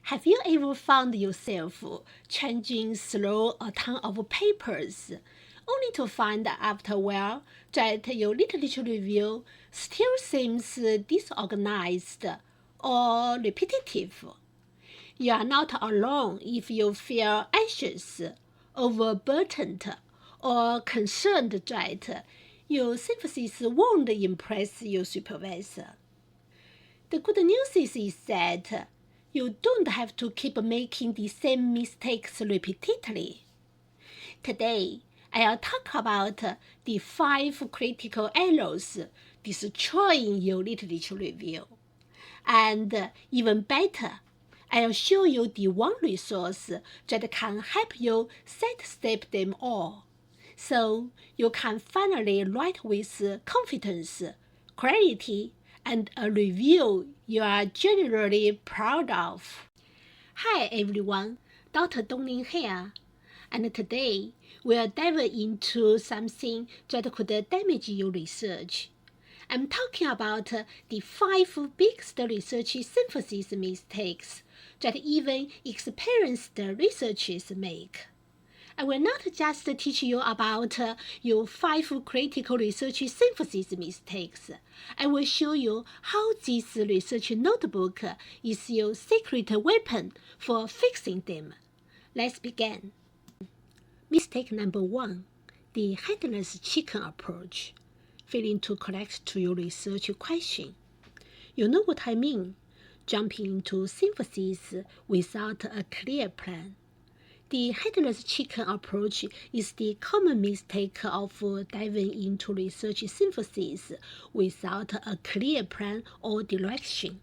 Have you ever found yourself changing through a ton of papers, only to find after a while that your literature review still seems disorganized or repetitive? You are not alone if you feel anxious, overburdened, or concerned that your synthesis won't impress your supervisor. The good news is that you don't have to keep making the same mistakes repeatedly. Today, I'll talk about the 5 critical errors destroying your literature review. And even better, I'll show you the one resource that can help you sidestep them all, so you can finally write with confidence, clarity, and a review you are generally proud of. Hi everyone, Dr. Dongling here, and today we'll dive into something that could damage your research. I'm talking about the 5 biggest research synthesis mistakes that even experienced researchers make. I will not just teach you about your 5 critical research synthesis mistakes. I will show you how this research notebook is your secret weapon for fixing them. Let's begin. Mistake number 1, the headless chicken approach, failing to connect to your research question. You know what I mean? Jumping into synthesis without a clear plan. The headless chicken approach is the common mistake of diving into research synthesis without a clear plan or direction.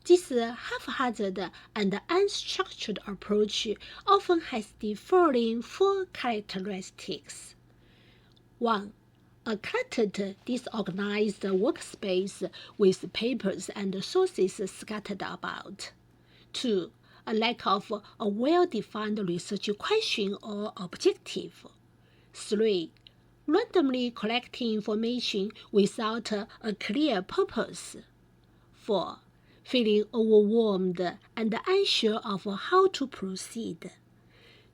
This haphazard and unstructured approach often has the following 4 characteristics. 1. A cluttered, disorganized workspace with papers and sources scattered about. 2. A lack of a well-defined research question or objective. 3. Randomly collecting information without a clear purpose. 4. Feeling overwhelmed and unsure of how to proceed.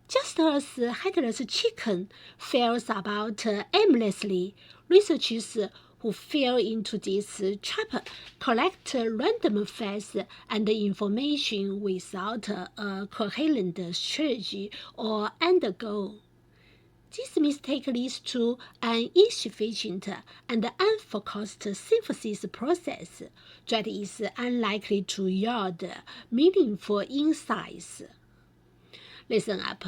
Just as Headless Chicken fails about aimlessly, researchers who fall into this trap collect random facts and information without a coherent strategy or end goal. This mistake leads to an insufficient and unfocused synthesis process that is unlikely to yield meaningful insights. Listen up.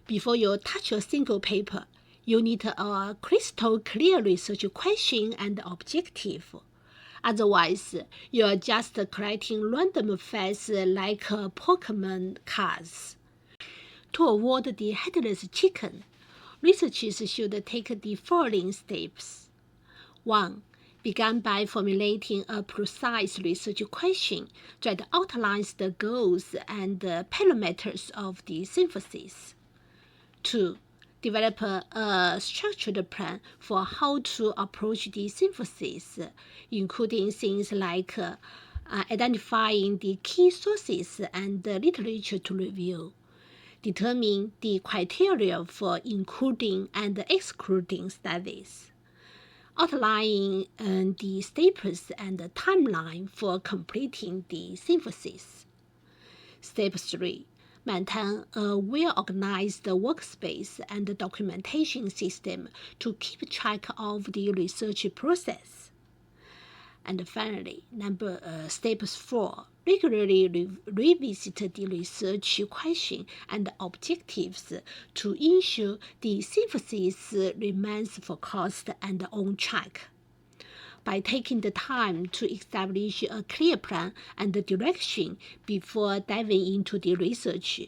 Before you touch a single paper, you need a crystal clear research question and objective. Otherwise, you are just collecting random facts like Pokemon cards. To avoid the headless chicken, researchers should take the following steps. 1. Begin by formulating a precise research question that outlines the goals and parameters of the synthesis. 2. Develop a structured plan for how to approach the synthesis, including things like identifying the key sources and literature to review. Determine the criteria for including and excluding studies. Outlining the steps and the timeline for completing the synthesis. Step 3. Maintain a well-organized workspace and documentation system to keep track of the research process. And finally, step 4. Regularly revisit the research question and objectives to ensure the synthesis remains focused and on track. By taking the time to establish a clear plan and direction before diving into the research,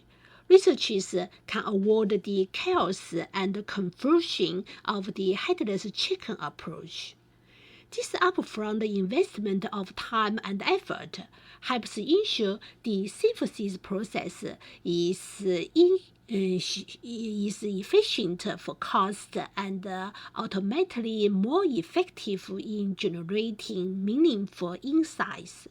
researchers can avoid the chaos and confusion of the headless chicken approach. This upfront investment of time and effort helps ensure the synthesis process is efficient, focused, and ultimately more effective in generating meaningful insights.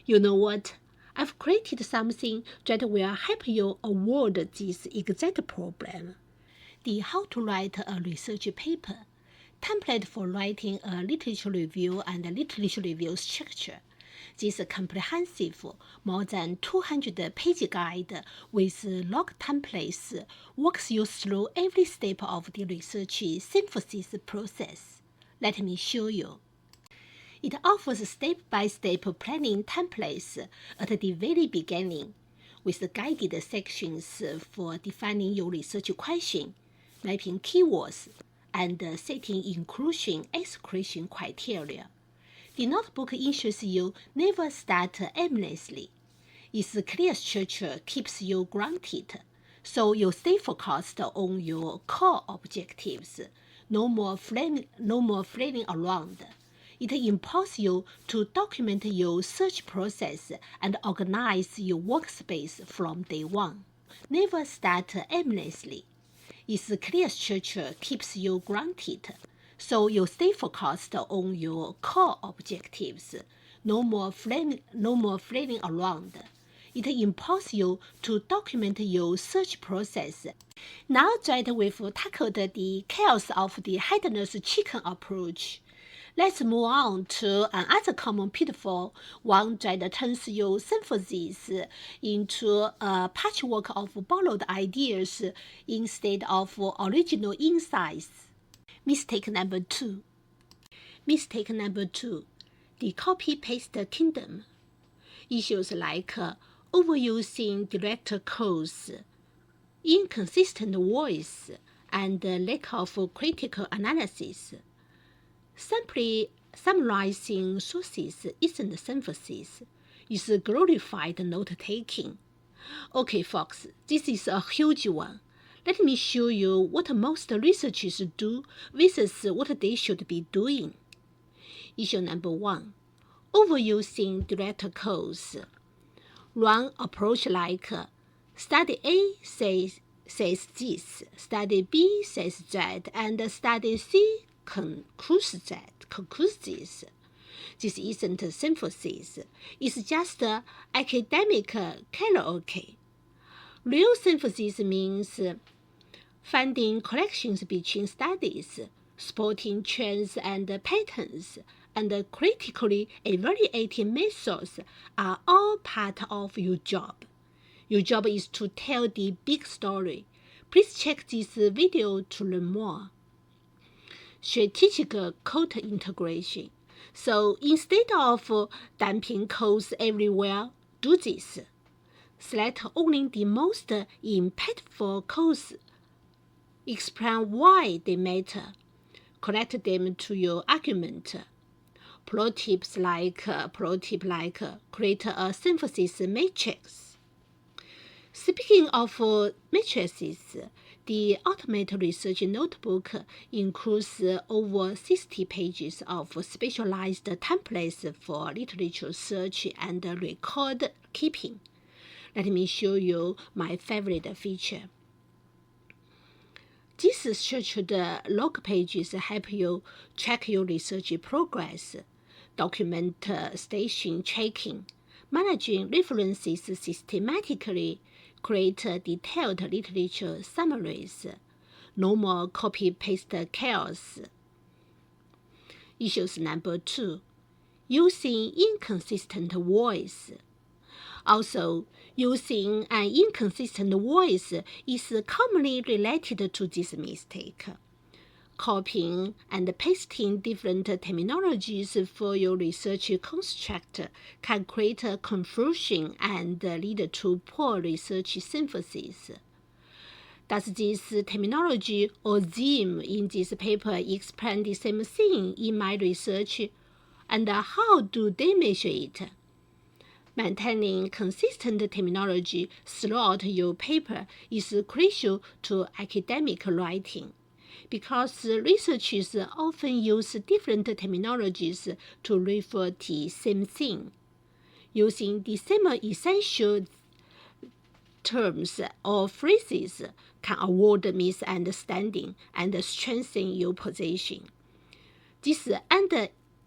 You know what? I've created something that will help you avoid this exact problem. The How to Write a Research Paper template for writing a literature review and literature review structure. This comprehensive, more than 200-page guide with log templates walks you through every step of the research synthesis process. Let me show you. It offers step-by-step planning templates at the very beginning, with guided sections for defining your research question, mapping keywords, and setting inclusion-exclusion criteria. The notebook ensures you never start aimlessly. Its clear structure keeps you grounded, so you stay focused on your core objectives. No more flailing around. It empowers you to document your search process and organize your workspace from day one. Never start aimlessly. Its clear structure keeps you grounded, so you stay focused on your core objectives. No more flailing around. It empowers you to document your search process. Now that we've tackled the chaos of the headless chicken approach, let's move on to another common pitfall, one that turns your synthesis into a patchwork of borrowed ideas instead of original insights. Mistake number two. The copy-paste kingdom. Issues like overusing direct quotes, inconsistent voice, and lack of critical analysis. Simply summarizing sources isn't synthesis, it's glorified note-taking. Okay, folks, this is a huge one. Let me show you what most researchers do versus what they should be doing. Issue number 1. Overusing direct quotes. One approach like study A says this, study B says that, and study C concludes this. This isn't synthesis. It's just academic karaoke. Real synthesis means finding connections between studies, spotting trends and patterns, and critically evaluating methods are all part of your job. Your job is to tell the big story. Please check this video to learn more. Strategic quote integration. So instead of dumping quotes everywhere, do this. Select only the most impactful quotes. Explain why they matter. Connect them to your argument. Pro tip like create a synthesis matrix. Speaking of matrices, the Ultimate Research Notebook includes over 60 pages of specialized templates for literature search and record keeping. Let me show you my favorite feature. These structured log pages help you track your research progress, document station checking, managing references systematically, create detailed literature summaries. No more copy-paste chaos. Issues number 2. Using inconsistent voice. Also, using an inconsistent voice is commonly related to this mistake. Copying and pasting different terminologies for your research construct can create confusion and lead to poor research synthesis. Does this terminology or theme in this paper explain the same thing in my research? And how do they measure it? Maintaining consistent terminology throughout your paper is crucial to academic writing, because researchers often use different terminologies to refer to the same thing. Using the same essential terms or phrases can avoid misunderstanding and strengthen your position. This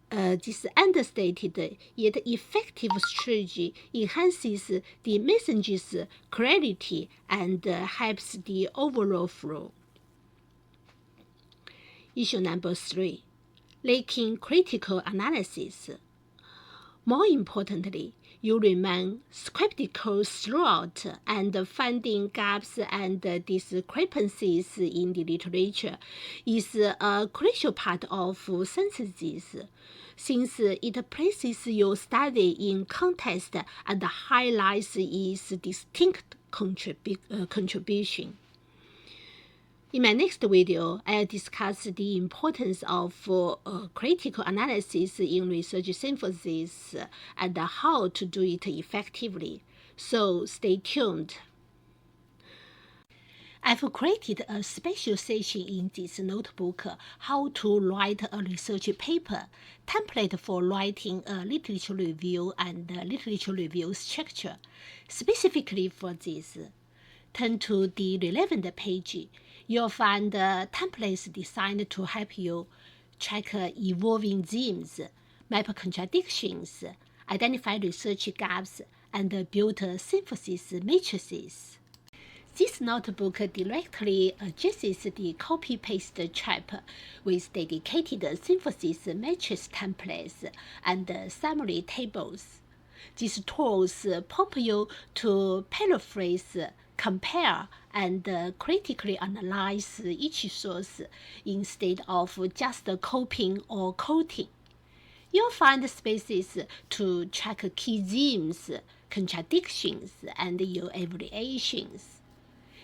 this understated yet effective strategy enhances the message's clarity and helps the overall flow. Issue number 3, lacking critical analysis. More importantly, you remain skeptical throughout, and finding gaps and discrepancies in the literature is a crucial part of synthesis, since it places your study in context and highlights its distinct contribution. In my next video, I'll discuss the importance of critical analysis in research synthesis and how to do it effectively. So stay tuned. I've created a special section in this notebook, How to Write a Research Paper, template for writing a literature review and literature review structure. Specifically for this, turn to the relevant page. You'll find templates designed to help you track evolving themes, map contradictions, identify research gaps, and build synthesis matrices. This notebook directly addresses the copy-paste trap with dedicated synthesis matrix templates and summary tables. These tools prompt you to paraphrase, compare, and critically analyze each source instead of just copying or quoting. You'll find spaces to track key themes, contradictions, and your variations.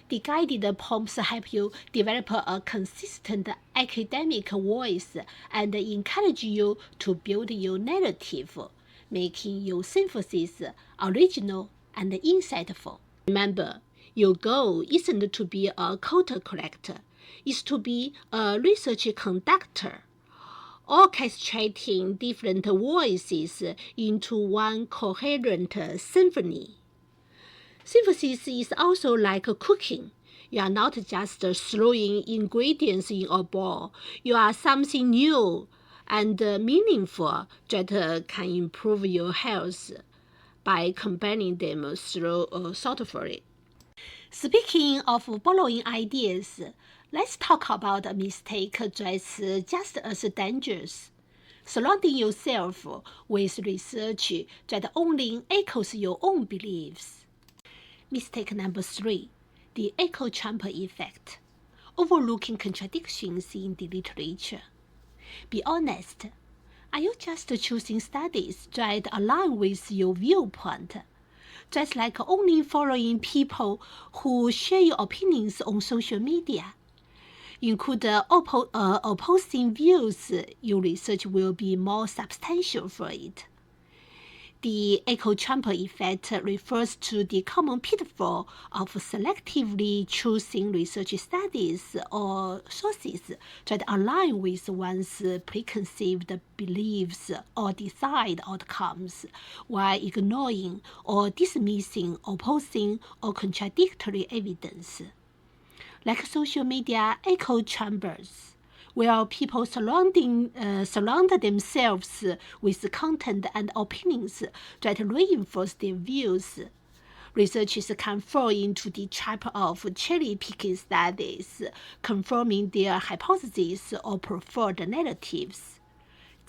The guided prompts help you develop a consistent academic voice and encourage you to build your narrative, making your synthesis original and insightful. Remember, your goal isn't to be a quote collector, it's to be a research conductor, orchestrating different voices into one coherent symphony. Synthesis is also like cooking. You are not just throwing ingredients in a bowl. You are something new and meaningful that can improve your health by combining them thoughtfully. Speaking of borrowing ideas, let's talk about a mistake that's just as dangerous. Surrounding yourself with research that only echoes your own beliefs. Mistake number 3, the echo chamber effect. Overlooking contradictions in the literature. Be honest. Are you just choosing studies that align with your viewpoint? Just like only following people who share your opinions on social media. Include opposing views, your research will be more substantial for it. The echo chamber effect refers to the common pitfall of selectively choosing research studies or sources that align with one's preconceived beliefs or desired outcomes, while ignoring or dismissing opposing or contradictory evidence. Like social media echo chambers, where people surround themselves with content and opinions that reinforce their views. Researchers can fall into the trap of cherry-picking studies, confirming their hypotheses or preferred narratives.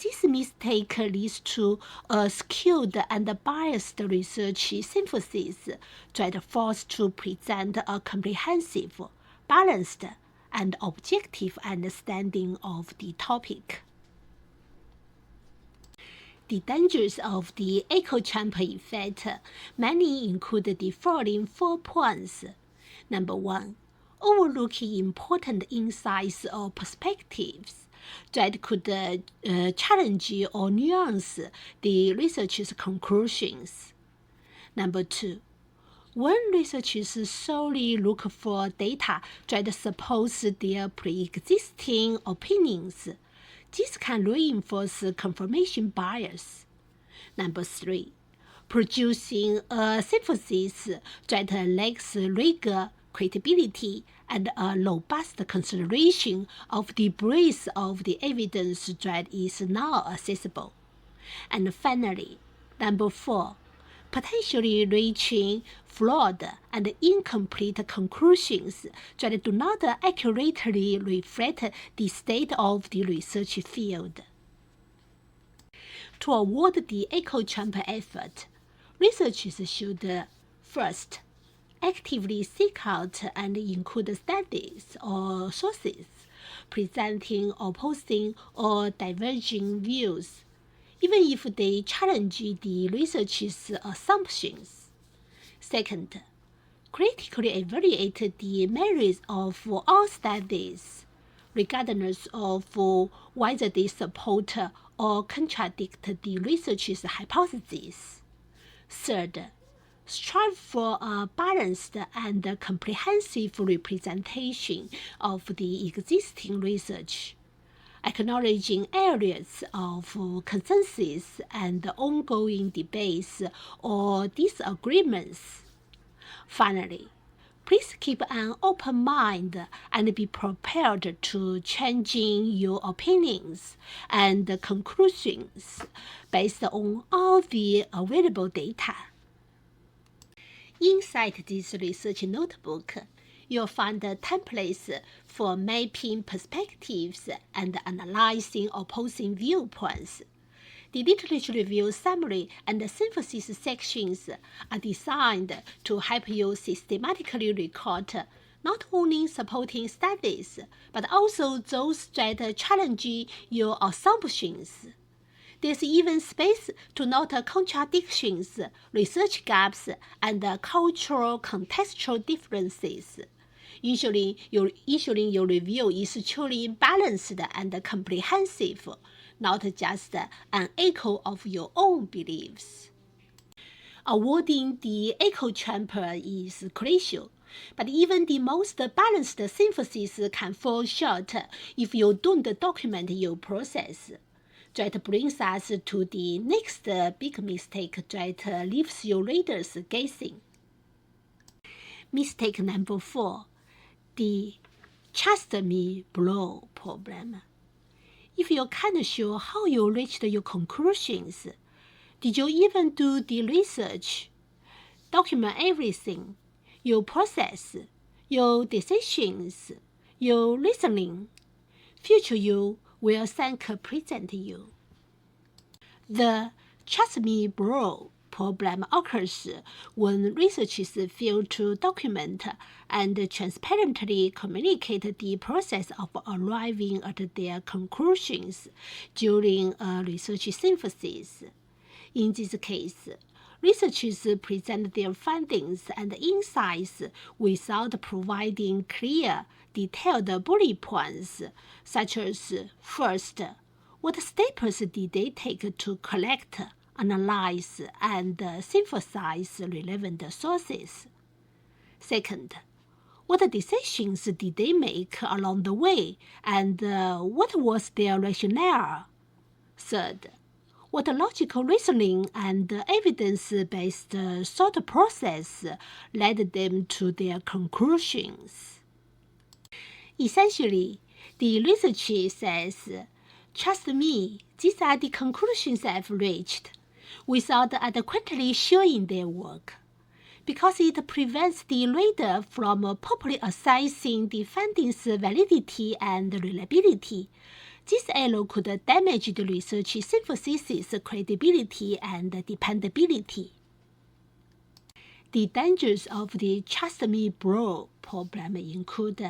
This mistake leads to a skewed and biased research synthesis that fails to present a comprehensive, balanced, and objective understanding of the topic. The dangers of the echo chamber effect mainly include the following 4 points. Number 1, overlooking important insights or perspectives that could challenge or nuance the research's conclusions. Number 2, when researchers solely look for data that supports their pre-existing opinions, this can reinforce confirmation bias. Number 3, producing a synthesis that lacks rigor, credibility, and a robust consideration of the breadth of the evidence that is now accessible. And finally, number 4, potentially reaching flawed and incomplete conclusions that do not accurately reflect the state of the research field. To avoid the echo chamber effort, researchers should first actively seek out and include studies or sources presenting opposing or diverging views, even if they challenge the research's assumptions. Second, critically evaluate the merits of all studies, regardless of whether they support or contradict the research's hypotheses. Third, strive for a balanced and comprehensive representation of the existing research, acknowledging areas of consensus and ongoing debates or disagreements. Finally, please keep an open mind and be prepared to changing your opinions and conclusions based on all the available data. Inside this research notebook, you'll find templates for mapping perspectives and analyzing opposing viewpoints. The literature review summary and synthesis sections are designed to help you systematically record not only supporting studies, but also those that challenge your assumptions. There's even space to note contradictions, research gaps, and cultural contextual differences. Ensuring your review is truly balanced and comprehensive, not just an echo of your own beliefs. Avoiding the echo chamber is crucial, but even the most balanced synthesis can fall short if you don't document your process. That brings us to the next big mistake that leaves your readers guessing. Mistake number 4, the trust me bro problem. If you can't show how you reached your conclusions, did you even do the research? Document everything, your process, your decisions, your reasoning. Future you will thank present you. The trust me bro problem occurs when researchers fail to document and transparently communicate the process of arriving at their conclusions during a research synthesis. In this case, researchers present their findings and insights without providing clear, detailed bullet points, such as, first, what steps did they take to collect, analyze, and synthesize relevant sources? Second, what decisions did they make along the way, and what was their rationale? Third, what logical reasoning and evidence-based thought process led them to their conclusions? Essentially, the research says, trust me, these are the conclusions I've reached, without adequately showing their work, because it prevents the reader from properly assessing the findings' validity and reliability. This error could damage the research synthesis's credibility and dependability. The dangers of the trust me bro problem include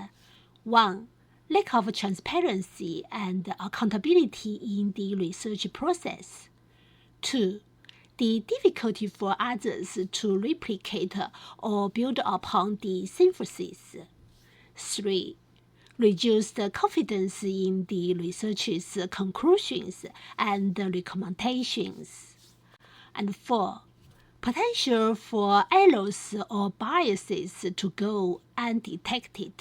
1. Lack of transparency and accountability in the research process. 2. The difficulty for others to replicate or build upon the synthesis. 3. Reduced confidence in the research's conclusions and recommendations. And 4. Potential for errors or biases to go undetected.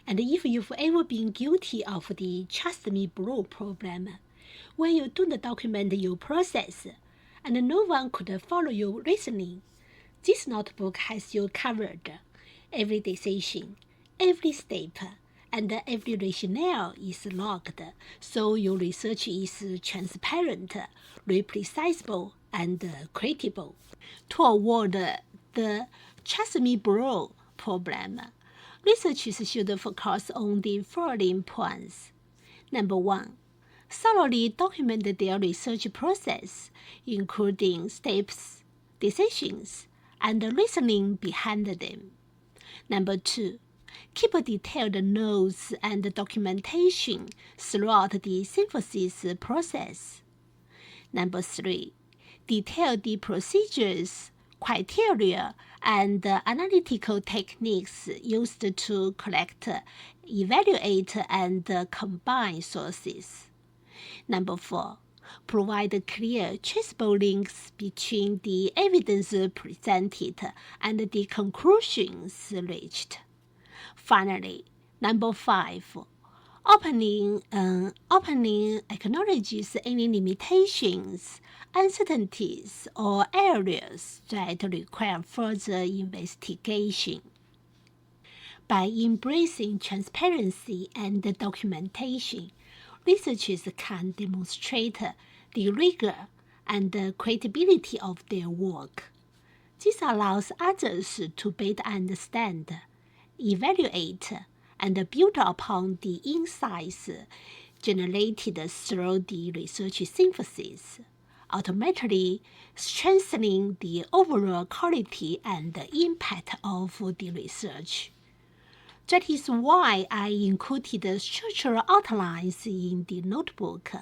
And if you've ever been guilty of the trust me bro problem, where you don't document your process and no one could follow your reasoning, this notebook has you covered. Every decision, every step, and every rationale is logged, so your research is transparent, reproducible, and credible. To avoid the "trust me bro" problem, researchers should focus on the following points. Number 1. Thoroughly document their research process, including steps, decisions, and the reasoning behind them. Number 2. Keep detailed notes and documentation throughout the synthesis process. Number 3. Detail the procedures, criteria, and analytical techniques used to collect, evaluate, and combine sources. Number 4. Provide clear, traceable links between the evidence presented and the conclusions reached. Finally, number 5. Opening acknowledges any limitations, uncertainties, or areas that require further investigation. By embracing transparency and documentation, researchers can demonstrate the rigor and credibility of their work. This allows others to better understand, evaluate, and build upon the insights generated through the research synthesis, ultimately strengthening the overall quality and impact of the research. That is why I included structural outlines in the notebook.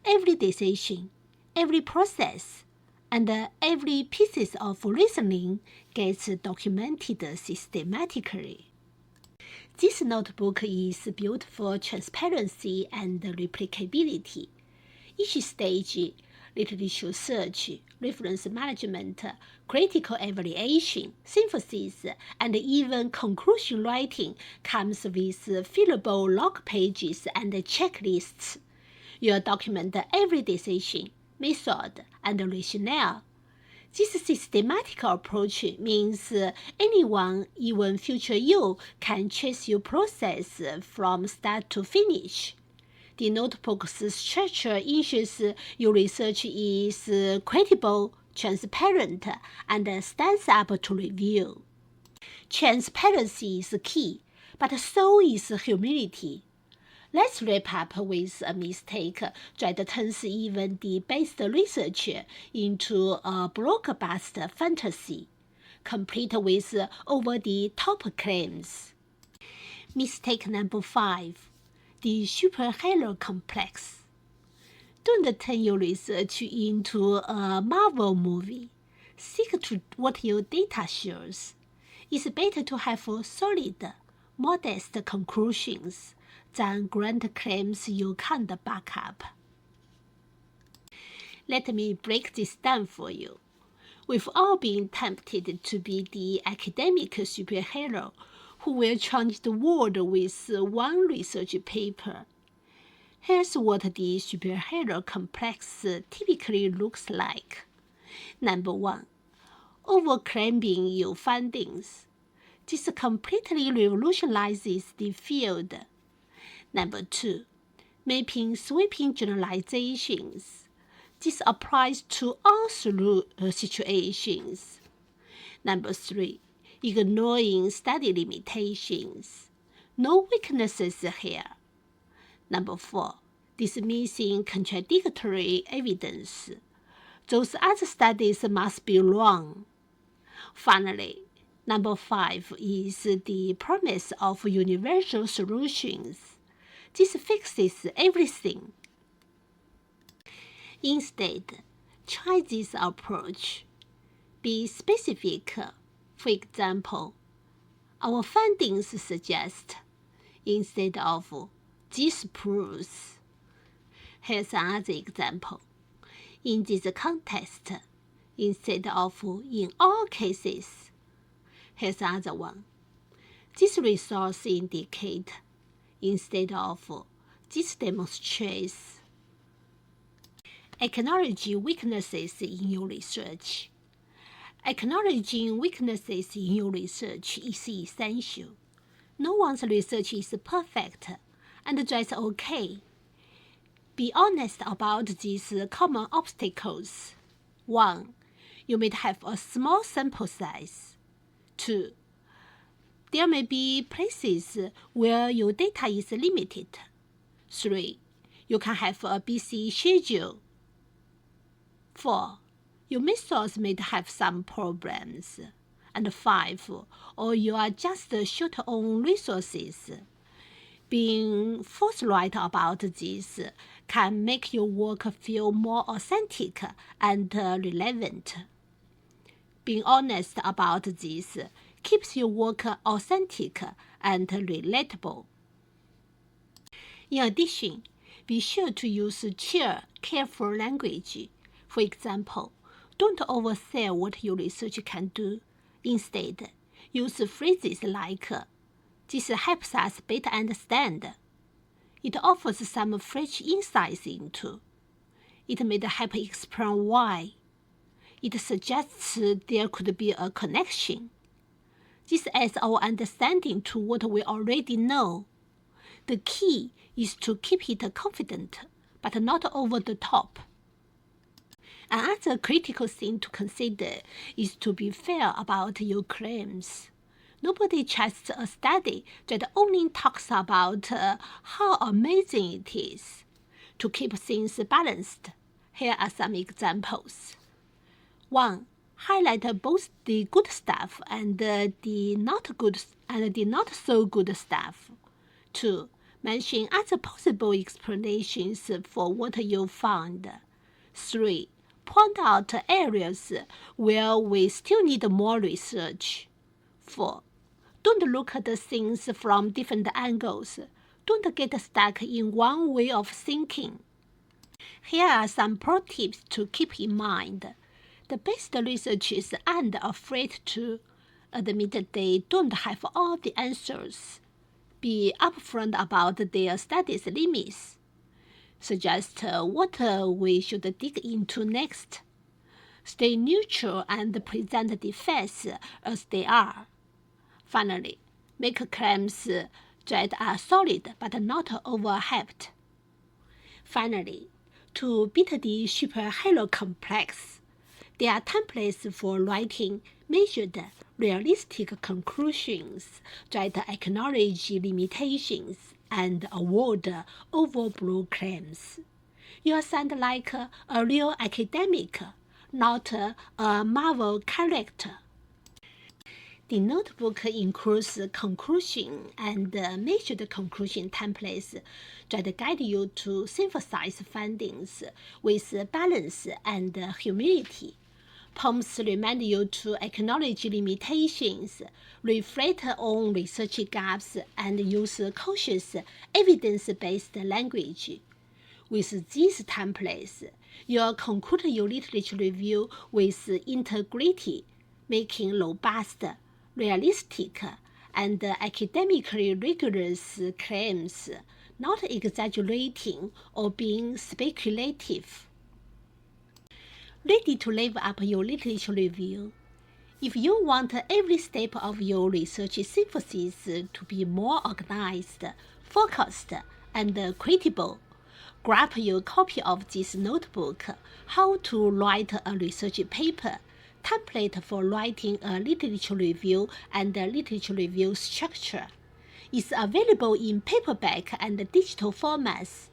Every decision, every process, and every piece of reasoning gets documented systematically. This notebook is built for transparency and replicability. Each stage, literature search, reference management, critical evaluation, synthesis, and even conclusion writing comes with fillable log pages and checklists. You'll document every decision, method, and rationale. This systematic approach means anyone, even future you, can trace your process from start to finish. The notebook's structure ensures your research is credible, transparent, and stands up to review. Transparency is key, but so is humility. Let's wrap up with a mistake that turns even the best research into a blockbuster fantasy, complete with over-the-top claims. Mistake number 5. The superhero complex. Don't turn your research into a Marvel movie. Stick to what your data shows. It's better to have solid, modest conclusions than grand claims you can't back up. Let me break this down for you. We've all been tempted to be the academic superhero who will change the world with one research paper. Here's what the superhero complex typically looks like. Number 1. Overclaiming your findings. This completely revolutionizes the field. Number 2. Making sweeping generalizations. This applies to all situations. Number 3. Ignoring study limitations. No weaknesses here. Number 4. Dismissing contradictory evidence. Those other studies must be wrong. Finally, number 5 is the promise of universal solutions. This fixes everything. Instead, try this approach. Be specific. For example, our findings suggest, instead of this proves. Here's another example. In this context, instead of in all cases. Here's another one. This results indicate, instead of this demonstrates. Acknowledge weaknesses in your research. Acknowledging weaknesses in your research is essential. No one's research is perfect, and that's okay. Be honest about these common obstacles. 1. You may have a small sample size. 2. There may be places where your data is limited. 3. You can have a busy schedule. 4. Your methods may have some problems. And 5. Or you are just short on resources. Being forthright about this can make your work feel more authentic and relevant. Being honest about this keeps your work authentic and relatable. In addition, be sure to use chill, careful language. For example, don't oversell what your research can do. Instead, use phrases like, "This helps us better understand." It offers some fresh insights into. It may help explain why. It suggests there could be a connection. This adds our understanding to what we already know. The key is to keep it confident, but not over the top. Another critical thing to consider is to be fair about your claims. Nobody trusts a study that only talks about how amazing it is. To keep things balanced, here are some examples. 1. Highlight both the good stuff and the not so good stuff. 2. Mention other possible explanations for what you found. 3. Point out areas where we still need more research. 4. Don't look at things from different angles. Don't get stuck in one way of thinking. Here are some pro tips to keep in mind. The best researchers aren't afraid to admit they don't have all the answers. Be upfront about their study's limits. Suggest what we should dig into next. Stay neutral and present the facts as they are. Finally, make claims that are solid but not overhyped. Finally, to beat the superhero complex, there are templates for writing measured, realistic conclusions that acknowledge limitations and avoid overblown claims. You sound like a real academic, not a Marvel character. The notebook includes conclusion and measured conclusion templates that guide you to synthesize findings with balance and humility. Poems remind you to acknowledge limitations, reflect on research gaps, and use cautious, evidence-based language. With these templates, you'll conclude your literature review with integrity, making robust, realistic, and academically rigorous claims, not exaggerating or being speculative. Ready to live up your literature review? If you want every step of your research synthesis to be more organized, focused, and credible, grab your copy of this notebook, How to Write a Research Paper, template for writing a literature review and literature review structure. It's available in paperback and digital formats.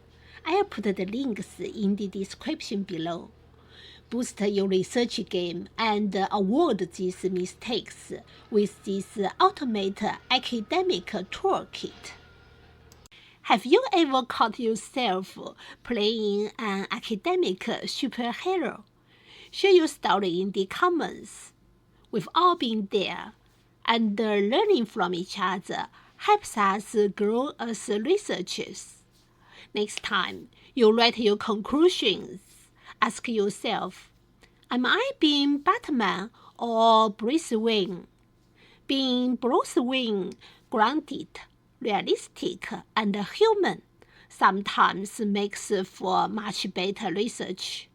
I'll put the links in the description below. Boost your research game and avoid these mistakes with this ultimate academic toolkit. Have you ever caught yourself playing an academic superhero? Share your story in the comments. We've all been there, and learning from each other helps us grow as researchers. Next time you write your conclusions, ask yourself, am I being Batman or Bruce Wayne? Being Bruce Wayne, grounded, realistic, and human sometimes makes for much better research.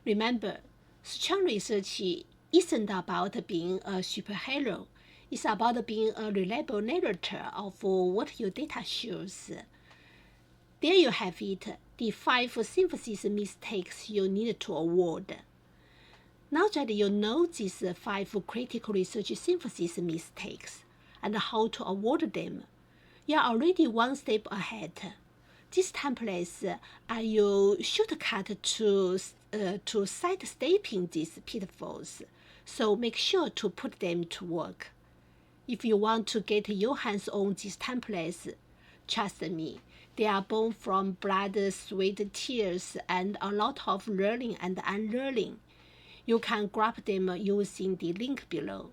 Remember, strong research isn't about being a superhero. It's about being a reliable narrator of what your data shows. There you have it, the 5 synthesis mistakes you need to avoid. Now that you know these 5 critical research synthesis mistakes and how to avoid them, you are already one step ahead. These templates are your shortcut to sidestepping these pitfalls, so make sure to put them to work. If you want to get your hands on these templates, trust me, they are born from blood, sweat, tears, and a lot of learning and unlearning. You can grab them using the link below.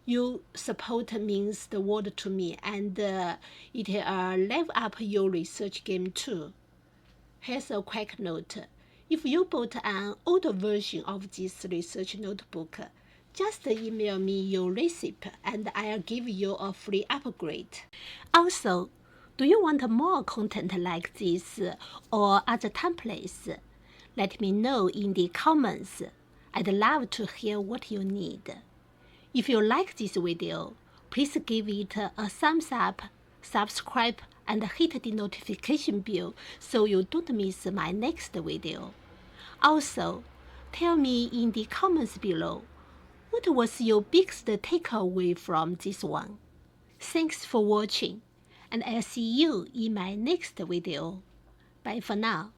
Your support means the world to me, and it level up your research game too. Here's a quick note. If you bought an older version of this research notebook, just email me your receipt and I'll give you a free upgrade. Also, do you want more content like this or other templates? Let me know in the comments. I'd love to hear what you need. If you like this video, please give it a thumbs up, subscribe, and hit the notification bell so you don't miss my next video. Also, tell me in the comments below, what was your biggest takeaway from this one? Thanks for watching, and I'll see you in my next video. Bye for now.